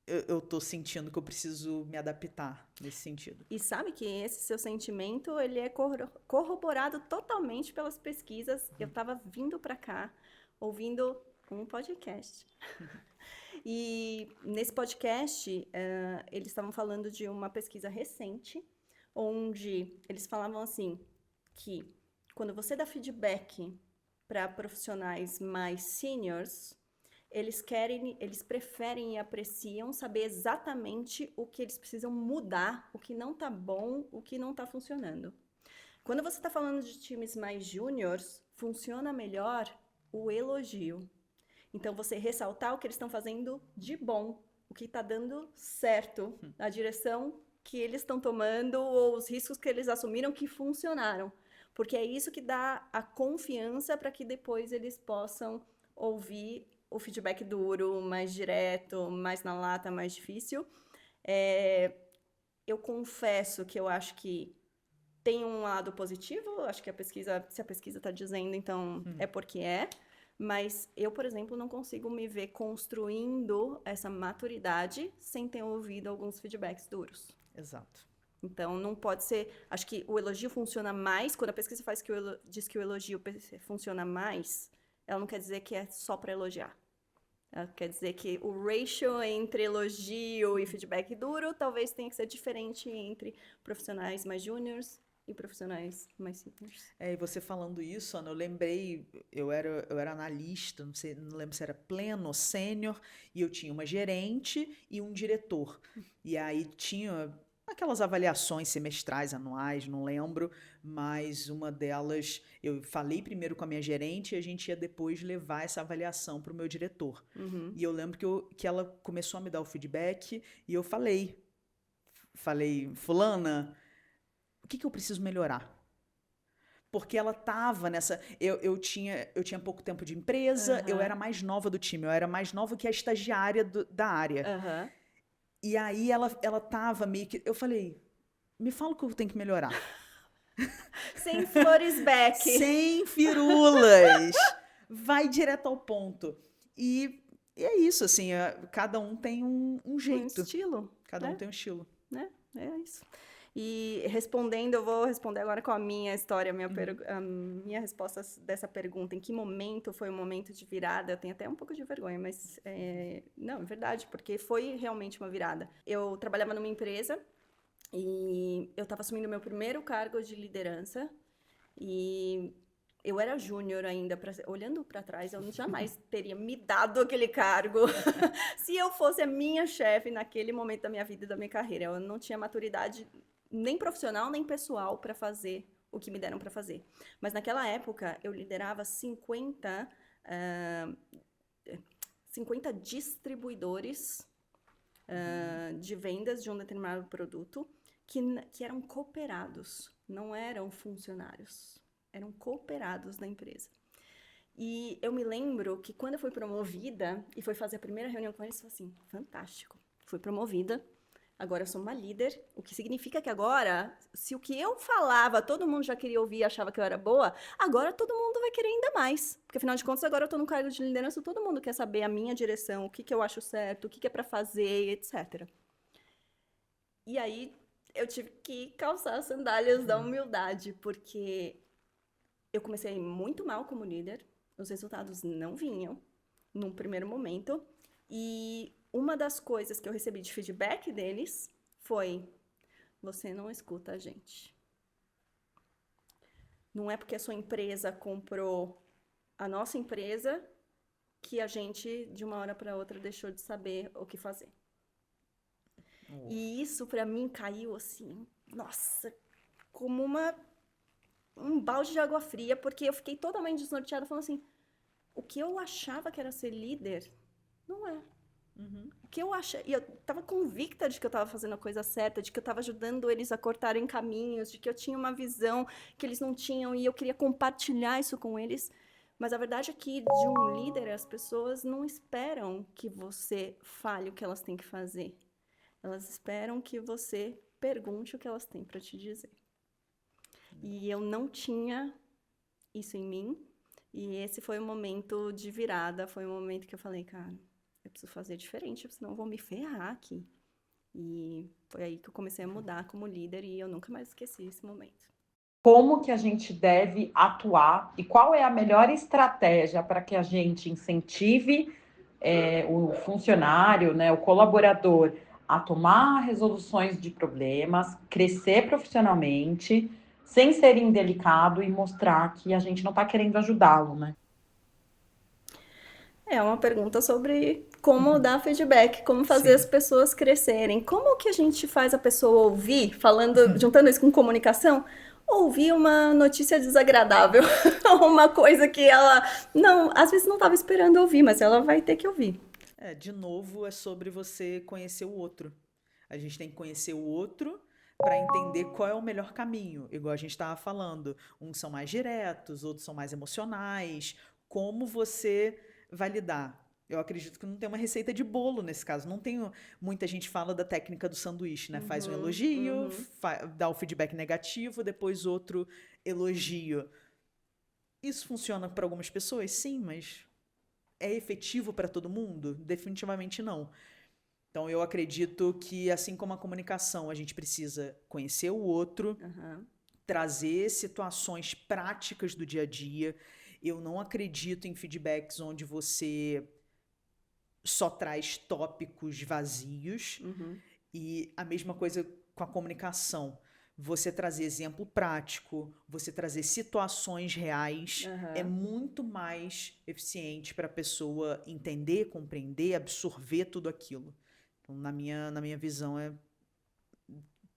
Speaker 1: eu tô sentindo que eu preciso me adaptar nesse sentido.
Speaker 2: E sabe que esse seu sentimento, ele é corroborado totalmente pelas pesquisas. Eu tava vindo para cá, ouvindo um podcast. E nesse podcast, eles estavam falando de uma pesquisa recente, onde eles falavam assim, que quando você dá feedback para profissionais mais seniors, eles preferem e apreciam saber exatamente o que eles precisam mudar, o que não tá bom, o que não tá funcionando. Quando você está falando de times mais júniors, funciona melhor o elogio. Então, você ressaltar o que eles estão fazendo de bom, o que está dando certo, a direção que eles estão tomando ou os riscos que eles assumiram que funcionaram. Porque é isso que dá a confiança para que depois eles possam ouvir o feedback duro, mais direto, mais na lata, mais difícil. Eu confesso que eu acho que tem um lado positivo, acho que se a pesquisa está dizendo, então é porque é. Mas eu, por exemplo, não consigo me ver construindo essa maturidade sem ter ouvido alguns feedbacks duros.
Speaker 1: Exato.
Speaker 2: Então, não pode ser... Acho que o elogio funciona mais. Quando a pesquisa diz que o elogio funciona mais, ela não quer dizer que é só para elogiar. Ela quer dizer que o ratio entre elogio e feedback duro talvez tenha que ser diferente entre profissionais mais júniors e profissionais mais seniors.
Speaker 1: E você falando isso, Ana, eu lembrei, eu era analista, não lembro se era pleno ou sênior, e eu tinha uma gerente e um diretor. E aí tinha aquelas avaliações semestrais, anuais, não lembro, mas uma delas eu falei primeiro com a minha gerente e a gente ia depois levar essa avaliação para o meu diretor.
Speaker 2: Uhum.
Speaker 1: E eu lembro que ela começou a me dar o feedback e eu falei, fulana, o que eu preciso melhorar? Porque ela tava nessa... Eu tinha pouco tempo de empresa, eu era mais nova do time, eu era mais nova que a estagiária da área.
Speaker 2: Aham.
Speaker 1: E aí ela tava meio que... Eu falei, me fala o que eu tenho que melhorar.
Speaker 2: Sem flores back.
Speaker 1: Sem firulas. Vai direto ao ponto. E é isso, assim, cada um tem um jeito.
Speaker 2: Um estilo.
Speaker 1: Cada um tem um estilo.
Speaker 2: Né? É isso. E respondendo, eu vou responder agora com a minha história, a minha resposta dessa pergunta. Em que momento foi o momento de virada? Eu tenho até um pouco de vergonha, mas não, é verdade, porque foi realmente uma virada. Eu trabalhava numa empresa e eu estava assumindo meu primeiro cargo de liderança e eu era júnior ainda. Olhando para trás, eu jamais teria me dado aquele cargo se eu fosse a minha chefe naquele momento da minha vida e da minha carreira. Eu não tinha maturidade nem profissional, nem pessoal para fazer o que me deram para fazer. Mas naquela época, eu liderava 50 distribuidores de vendas de um determinado produto que eram cooperados, não eram funcionários, eram cooperados da empresa. E eu me lembro que quando eu fui promovida e fui fazer a primeira reunião com eles, eu falei assim, fantástico, fui promovida, agora eu sou uma líder, o que significa que agora, se o que eu falava, todo mundo já queria ouvir e achava que eu era boa, agora todo mundo vai querer ainda mais. Porque, afinal de contas, agora eu estou num cargo de liderança, todo mundo quer saber a minha direção, o que eu acho certo, o que é para fazer, etc. E aí, eu tive que calçar as sandálias da humildade, porque eu comecei a ir muito mal como líder, os resultados não vinham num primeiro momento, e uma das coisas que eu recebi de feedback deles foi: você não escuta a gente. Não é porque a sua empresa comprou a nossa empresa que a gente, de uma hora para outra, deixou de saber o que fazer. E isso, para mim, caiu assim, nossa, como um balde de água fria, porque eu fiquei totalmente desnorteada, falando assim, o que eu achava que era ser líder, não é. O que eu achei, e eu estava convicta de que eu estava fazendo a coisa certa, de que eu estava ajudando eles a cortarem caminhos, de que eu tinha uma visão que eles não tinham e eu queria compartilhar isso com eles. Mas a verdade é que de um líder, as pessoas não esperam que você fale o que elas têm que fazer. Elas esperam que você pergunte o que elas têm para te dizer. E eu não tinha isso em mim. E esse foi o momento de virada, foi o momento que eu falei, cara, eu preciso fazer diferente, senão eu vou me ferrar aqui. E foi aí que eu comecei a mudar como líder e eu nunca mais esqueci esse momento.
Speaker 7: Como que a gente deve atuar e qual é a melhor estratégia para que a gente incentive o funcionário, né, o colaborador, a tomar resoluções de problemas, crescer profissionalmente, sem ser indelicado e mostrar que a gente não está querendo ajudá-lo, né?
Speaker 2: É uma pergunta sobre como dar feedback, como fazer as pessoas crescerem. Como que a gente faz a pessoa ouvir, juntando isso com comunicação, ouvir uma notícia desagradável, uma coisa que ela, às vezes não estava esperando ouvir, mas ela vai ter que ouvir.
Speaker 1: De novo, é sobre você conhecer o outro. A gente tem que conhecer o outro para entender qual é o melhor caminho. Igual a gente estava falando, uns são mais diretos, outros são mais emocionais. Como você vai lidar? Eu acredito que não tem uma receita de bolo nesse caso. Não tem... Muita gente fala da técnica do sanduíche, né? Faz um elogio, dá o feedback negativo, depois outro elogio. Isso funciona para algumas pessoas? Sim, mas é efetivo para todo mundo? Definitivamente não. Então, eu acredito que, assim como a comunicação, a gente precisa conhecer o outro, trazer situações práticas do dia a dia. Eu não acredito em feedbacks onde você só traz tópicos vazios. E a mesma coisa com a comunicação. Você trazer exemplo prático, você trazer situações reais, é muito mais eficiente para a pessoa entender, compreender, absorver tudo aquilo. Então, na minha visão,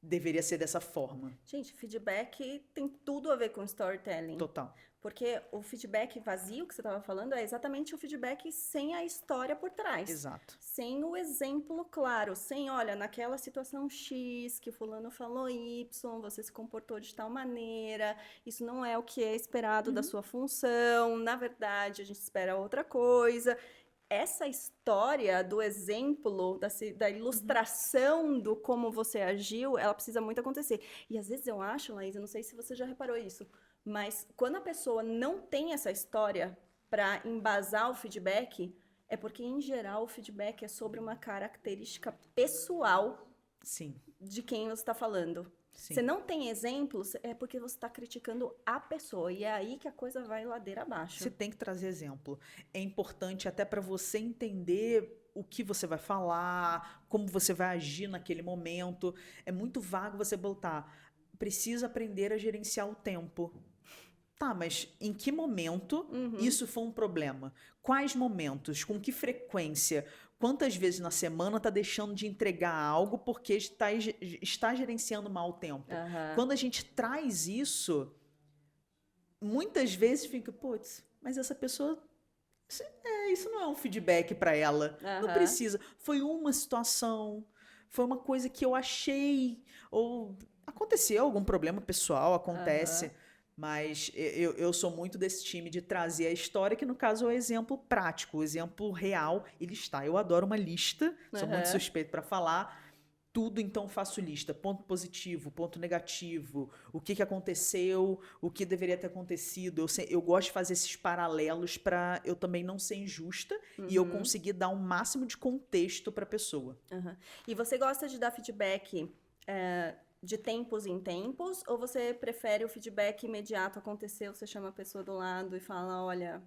Speaker 1: deveria ser dessa forma.
Speaker 2: Gente, feedback tem tudo a ver com storytelling.
Speaker 1: Total.
Speaker 2: Porque o feedback vazio que você estava falando é exatamente o feedback sem a história por trás.
Speaker 1: Exato.
Speaker 2: Sem o exemplo claro. Sem, olha, naquela situação X, que fulano falou Y, você se comportou de tal maneira, isso não é o que é esperado da sua função, na verdade, a gente espera outra coisa. Essa história do exemplo, da ilustração do como você agiu, ela precisa muito acontecer. E às vezes eu acho, Laís, eu não sei se você já reparou isso, mas quando a pessoa não tem essa história para embasar o feedback, é porque, em geral, o feedback é sobre uma característica pessoal
Speaker 1: Sim,
Speaker 2: de quem você está falando.
Speaker 1: sim.
Speaker 2: Você não tem exemplos, é porque você está criticando a pessoa. E é aí que a coisa vai ladeira abaixo.
Speaker 1: Você tem que trazer exemplo. É importante até para você entender o que você vai falar, como você vai agir naquele momento. É muito vago você botar. Precisa aprender a gerenciar o tempo. Tá, mas em que momento isso foi um problema? Quais momentos? Com que frequência? Quantas vezes na semana está deixando de entregar algo porque está gerenciando mal o tempo?
Speaker 2: Aham.
Speaker 1: Quando a gente traz isso, muitas vezes fica, putz, mas essa pessoa, isso não é um feedback para ela. Não
Speaker 2: Aham.
Speaker 1: precisa. Foi uma situação, foi uma coisa que eu achei, ou aconteceu algum problema pessoal, acontece.
Speaker 2: Aham.
Speaker 1: Mas eu sou muito desse time de trazer a história, que no caso é o exemplo prático, o exemplo real. Ele está. Eu adoro uma lista, sou muito
Speaker 2: Aham.
Speaker 1: suspeito para falar. Tudo, então, faço lista. Ponto positivo, ponto negativo, o que aconteceu, o que deveria ter acontecido. Eu gosto de fazer esses paralelos para eu também não ser injusta e eu conseguir dar um máximo de contexto para a pessoa.
Speaker 2: Aham. E você gosta de dar feedback de tempos em tempos? Ou você prefere o feedback imediato, aconteceu, você chama a pessoa do lado e fala, olha,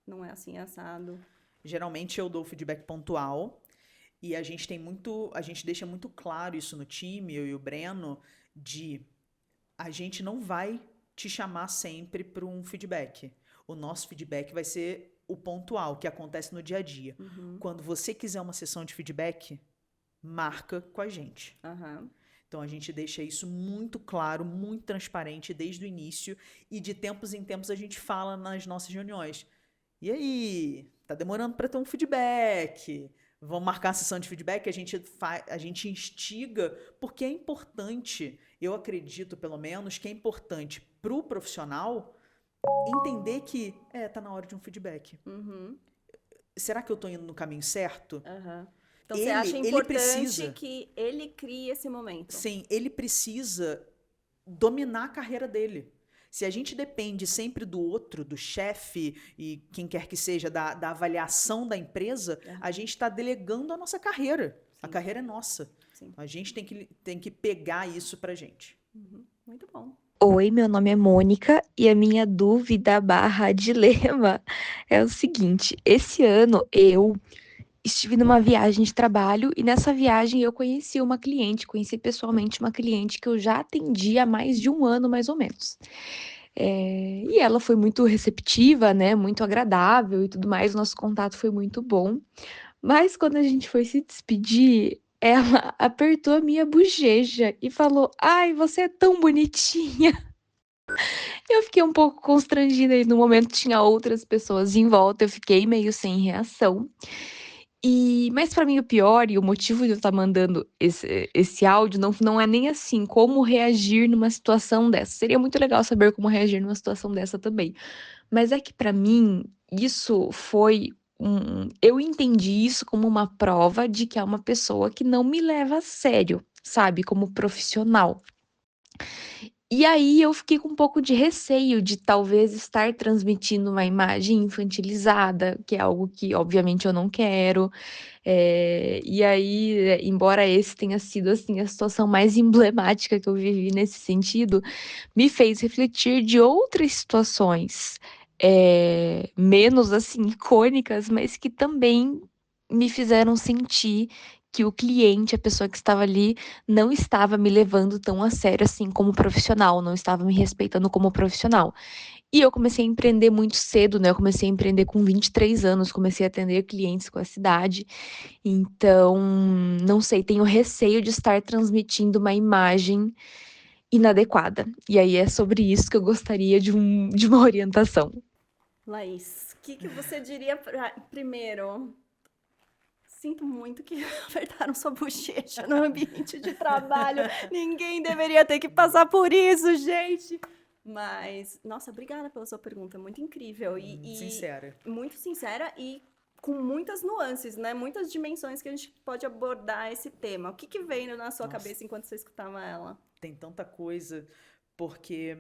Speaker 2: não é assim, é assado.
Speaker 1: Geralmente eu dou feedback pontual e a gente deixa muito claro isso no time, eu e o Breno, de a gente não vai te chamar sempre para um feedback. O nosso feedback vai ser o pontual, que acontece no dia a dia. Quando você quiser uma sessão de feedback, marca com a gente.
Speaker 2: Aham.
Speaker 1: Então a gente deixa isso muito claro, muito transparente desde o início e de tempos em tempos a gente fala nas nossas reuniões. E aí, tá demorando para ter um feedback? Vamos marcar a sessão de feedback? A gente instiga, porque é importante, eu acredito pelo menos, que é importante pro profissional entender que, tá na hora de um feedback.
Speaker 2: Uhum.
Speaker 1: Será que eu tô indo no caminho certo?
Speaker 2: Aham. Então você acha
Speaker 1: Ele
Speaker 2: importante
Speaker 1: precisa.
Speaker 2: que ele crie esse momento.
Speaker 1: Sim, ele precisa dominar a carreira dele. Se a gente depende sempre do outro, do chefe e quem quer que seja, da avaliação da empresa, a gente está delegando a nossa carreira. A carreira é nossa.
Speaker 2: Sim.
Speaker 1: A gente tem que pegar isso pra gente.
Speaker 2: Muito bom.
Speaker 5: Oi, meu nome é Mônica e a minha dúvida barra dilema é o seguinte: esse ano eu estive numa viagem de trabalho e nessa viagem eu conheci pessoalmente uma cliente que eu já atendi há mais de um ano, mais ou menos. E ela foi muito receptiva, né? Muito agradável e tudo mais. O nosso contato foi muito bom. Mas quando a gente foi se despedir, ela apertou a minha bochecha e falou: "Ai, você é tão bonitinha." Eu fiquei um pouco constrangida e no momento tinha outras pessoas em volta, eu fiquei meio sem reação. Mas para mim o pior e o motivo de eu estar mandando esse áudio não é nem assim, como reagir numa situação dessa. Seria muito legal saber como reagir numa situação dessa também. Mas é que para mim isso foi eu entendi isso como uma prova de que é uma pessoa que não me leva a sério, sabe, como profissional. E aí eu fiquei com um pouco de receio de talvez estar transmitindo uma imagem infantilizada, que é algo que obviamente eu não quero. E aí, embora esse tenha sido assim a situação mais emblemática que eu vivi nesse sentido, me fez refletir de outras situações, menos assim icônicas, mas que também me fizeram sentir
Speaker 8: que o cliente, a pessoa que estava ali, não estava me levando tão a sério assim como profissional, não estava me respeitando como profissional. E eu comecei a empreender muito cedo, né? Eu comecei a empreender com 23 anos, comecei a atender clientes com essa idade. Então, não sei, tenho receio de estar transmitindo uma imagem inadequada. E aí é sobre isso que eu gostaria de uma orientação.
Speaker 2: Laís, o que você diria primeiro? Sinto muito que apertaram sua bochecha no ambiente de trabalho. Ninguém deveria ter que passar por isso, gente. Mas, nossa, obrigada pela sua pergunta, muito incrível.
Speaker 1: Sincera.
Speaker 2: Muito sincera e com muitas nuances, né? Muitas dimensões que a gente pode abordar esse tema. O que veio na sua cabeça enquanto você escutava ela?
Speaker 1: Tem tanta coisa, porque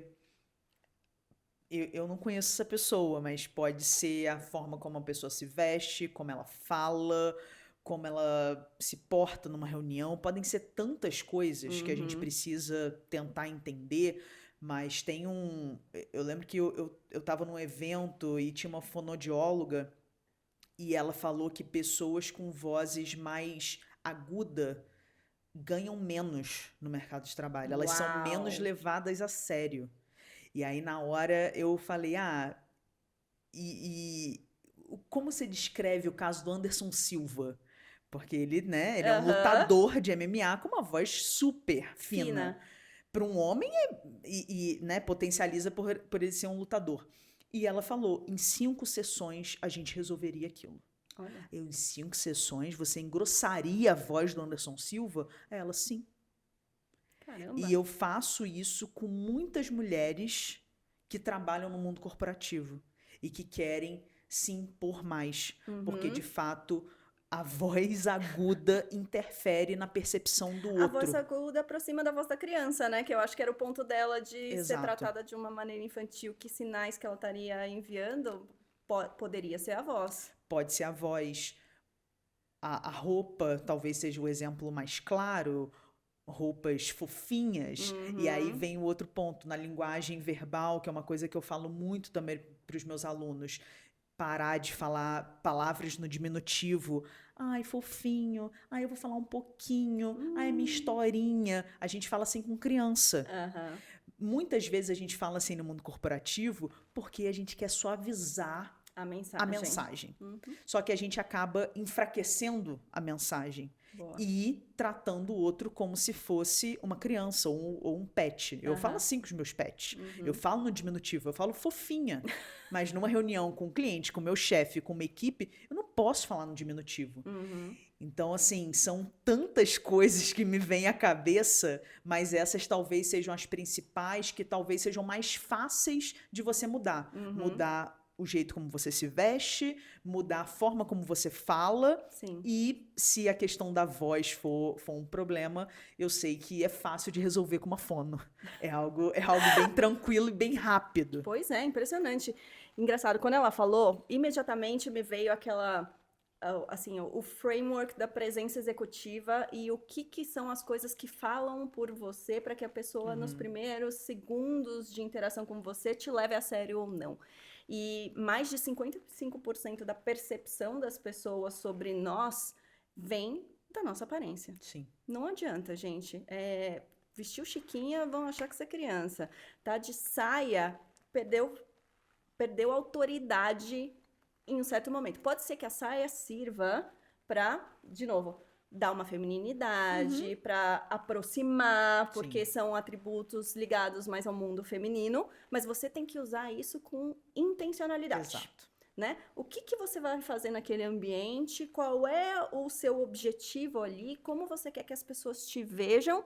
Speaker 1: eu não conheço essa pessoa, mas pode ser a forma como a pessoa se veste, como ela fala, como ela se porta numa reunião. Podem ser tantas coisas que a gente precisa tentar entender, mas tem um... Eu lembro que eu tava num evento e tinha uma fonoaudióloga e ela falou que pessoas com vozes mais aguda ganham menos no mercado de trabalho. Elas são menos levadas a sério. E aí, na hora, eu falei, como você descreve o caso do Anderson Silva? Porque ele, né, ele é um lutador de MMA com uma voz super fina. Para um homem, né, potencializa por ele ser um lutador. E ela falou, em 5 sessões a gente resolveria aquilo.
Speaker 2: Olha.
Speaker 1: Em 5 sessões você engrossaria a voz do Anderson Silva? Ela, sim.
Speaker 2: Caramba.
Speaker 1: E eu faço isso com muitas mulheres que trabalham no mundo corporativo e que querem se impor mais. Porque, de fato, a voz aguda interfere na percepção do outro.
Speaker 2: A voz aguda aproxima da voz da criança, né? Que eu acho que era o ponto dela de ser tratada de uma maneira infantil. Que sinais que ela estaria enviando poderia ser a voz.
Speaker 1: Pode ser a voz. A roupa talvez seja o exemplo mais claro. Roupas fofinhas. E aí vem o outro ponto, na linguagem verbal, que é uma coisa que eu falo muito também para os meus alunos. Parar de falar palavras no diminutivo. Ai, fofinho. Ai, eu vou falar um pouquinho. Ai, minha historinha. A gente fala assim com criança. Muitas vezes a gente fala assim no mundo corporativo porque a gente quer suavizar a mensagem. Só que a gente acaba enfraquecendo a mensagem.
Speaker 2: Boa.
Speaker 1: E tratando o outro como se fosse uma criança ou um pet. Eu falo assim com os meus pets. Eu falo no diminutivo, eu falo fofinha. Mas numa reunião com um cliente, com meu chefe, com uma equipe, eu não posso falar no diminutivo. Então, assim, são tantas coisas que me vêm à cabeça, mas essas talvez sejam as principais, que talvez sejam mais fáceis de você mudar. Mudar o jeito como você se veste, mudar a forma como você fala.
Speaker 2: Sim.
Speaker 1: E se a questão da voz for um problema, eu sei que é fácil de resolver com uma fono. É algo bem tranquilo e bem rápido.
Speaker 2: Pois é, impressionante. Engraçado, quando ela falou, imediatamente me veio aquela... assim, o framework da presença executiva e o que são as coisas que falam por você para que a pessoa, nos primeiros segundos de interação com você, te leve a sério ou não. E mais de 55% da percepção das pessoas sobre nós vem da nossa aparência.
Speaker 1: Sim.
Speaker 2: Não adianta, gente. Vestiu chiquinha, vão achar que você é criança. Tá de saia, perdeu autoridade em um certo momento. Pode ser que a saia sirva para, de novo, dar uma femininidade, para aproximar, porque são atributos ligados mais ao mundo feminino, mas você tem que usar isso com intencionalidade.
Speaker 1: Exato.
Speaker 2: Né? O que você vai fazer naquele ambiente? Qual é o seu objetivo ali? Como você quer que as pessoas te vejam?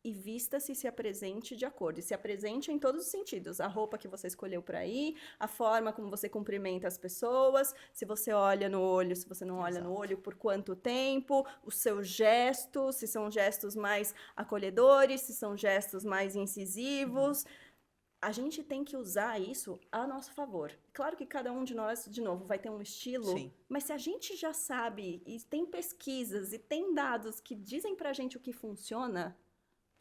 Speaker 2: E vista-se e se apresente de acordo. E se apresente em todos os sentidos. A roupa que você escolheu para ir, a forma como você cumprimenta as pessoas, se você olha no olho, se você não olha no olho, por quanto tempo, os seus gestos, se são gestos mais acolhedores, se são gestos mais incisivos. A gente tem que usar isso a nosso favor. Claro que cada um de nós, de novo, vai ter um estilo, mas se a gente já sabe, e tem pesquisas, e tem dados que dizem pra gente o que funciona...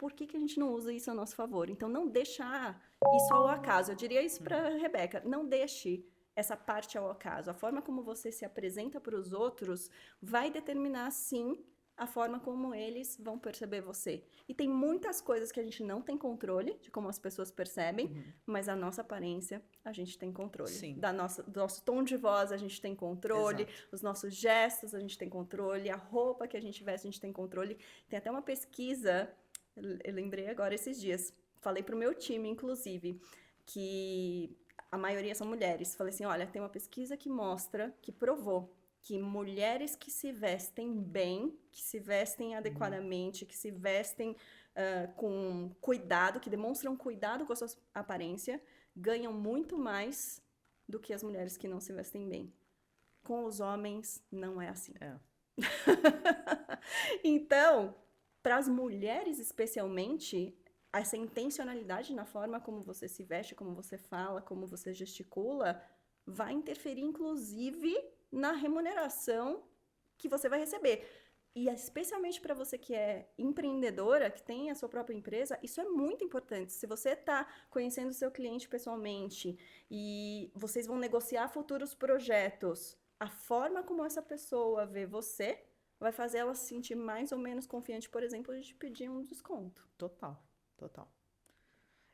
Speaker 2: Por que a gente não usa isso a nosso favor? Então, não deixar isso ao acaso. Eu diria isso para a Rebeca. Não deixe essa parte ao acaso. A forma como você se apresenta para os outros vai determinar, sim, a forma como eles vão perceber você. E tem muitas coisas que a gente não tem controle de como as pessoas percebem, mas a nossa aparência, a gente tem controle.
Speaker 1: Sim.
Speaker 2: Do nosso tom de voz, a gente tem controle.
Speaker 1: Exato.
Speaker 2: Os nossos gestos, a gente tem controle. A roupa que a gente veste, a gente tem controle. Tem até uma pesquisa, eu lembrei agora esses dias. Falei pro meu time, inclusive, que a maioria são mulheres. Falei assim, olha, tem uma pesquisa que mostra, que provou que mulheres que se vestem bem, que se vestem adequadamente, que se vestem com cuidado, que demonstram cuidado com a sua aparência, ganham muito mais do que as mulheres que não se vestem bem. Com os homens, não é assim. Então, para as mulheres especialmente, essa intencionalidade na forma como você se veste, como você fala, como você gesticula, vai interferir, inclusive, na remuneração que você vai receber. E especialmente para você que é empreendedora, que tem a sua própria empresa, isso é muito importante. Se você está conhecendo o seu cliente pessoalmente e vocês vão negociar futuros projetos, a forma como essa pessoa vê você vai fazer ela se sentir mais ou menos confiante, por exemplo, de pedir um desconto.
Speaker 1: Total.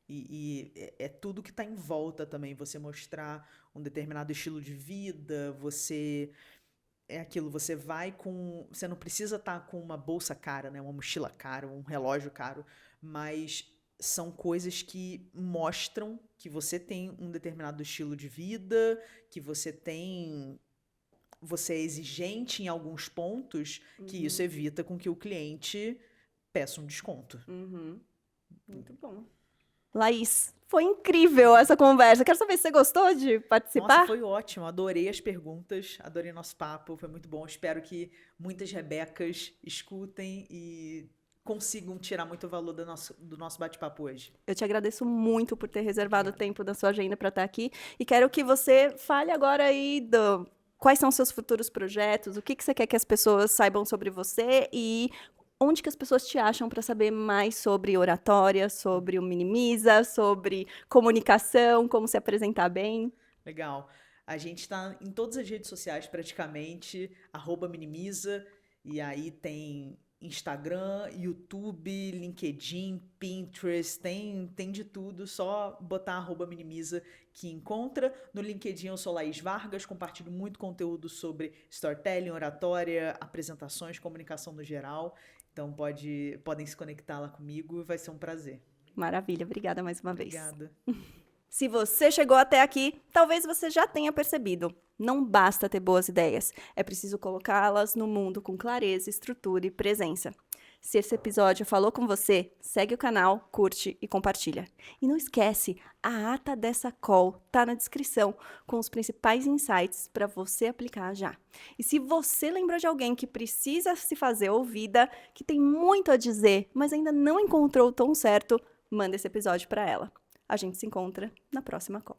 Speaker 1: E é tudo que está em volta também, você mostrar um determinado estilo de vida, você vai com, você não precisa estar com uma bolsa cara, né, uma mochila cara, um relógio caro, mas são coisas que mostram que você tem um determinado estilo de vida, que você é exigente em alguns pontos, que isso evita com que o cliente peça um desconto.
Speaker 2: Muito bom. Laís, foi incrível essa conversa. Quero saber se você gostou de participar.
Speaker 1: Nossa, foi ótimo. Adorei as perguntas, adorei nosso papo, foi muito bom. Espero que muitas Rebecas escutem e consigam tirar muito valor do nosso bate-papo hoje.
Speaker 2: Eu te agradeço muito por ter reservado o tempo da sua agenda para estar aqui. E quero que você fale agora aí quais são os seus futuros projetos, o que você quer que as pessoas saibam sobre você e onde que as pessoas te acham para saber mais sobre oratória, sobre o Minimiza, sobre comunicação, como se apresentar bem?
Speaker 1: Legal. A gente está em todas as redes sociais praticamente, @Minimiza, e aí tem Instagram, YouTube, LinkedIn, Pinterest, tem de tudo, só botar @Minimiza que encontra. No LinkedIn eu sou Laís Vargas, compartilho muito conteúdo sobre storytelling, oratória, apresentações, comunicação no geral. Então podem se conectar lá comigo, vai ser um prazer.
Speaker 2: Maravilha, obrigada mais uma vez.
Speaker 1: Obrigada.
Speaker 2: Se você chegou até aqui, talvez você já tenha percebido. Não basta ter boas ideias, é preciso colocá-las no mundo com clareza, estrutura e presença. Se esse episódio falou com você, segue o canal, curte e compartilha. E não esquece, a ata dessa call tá na descrição, com os principais insights para você aplicar já. E se você lembrou de alguém que precisa se fazer ouvida, que tem muito a dizer, mas ainda não encontrou o tom certo, manda esse episódio para ela. A gente se encontra na próxima call.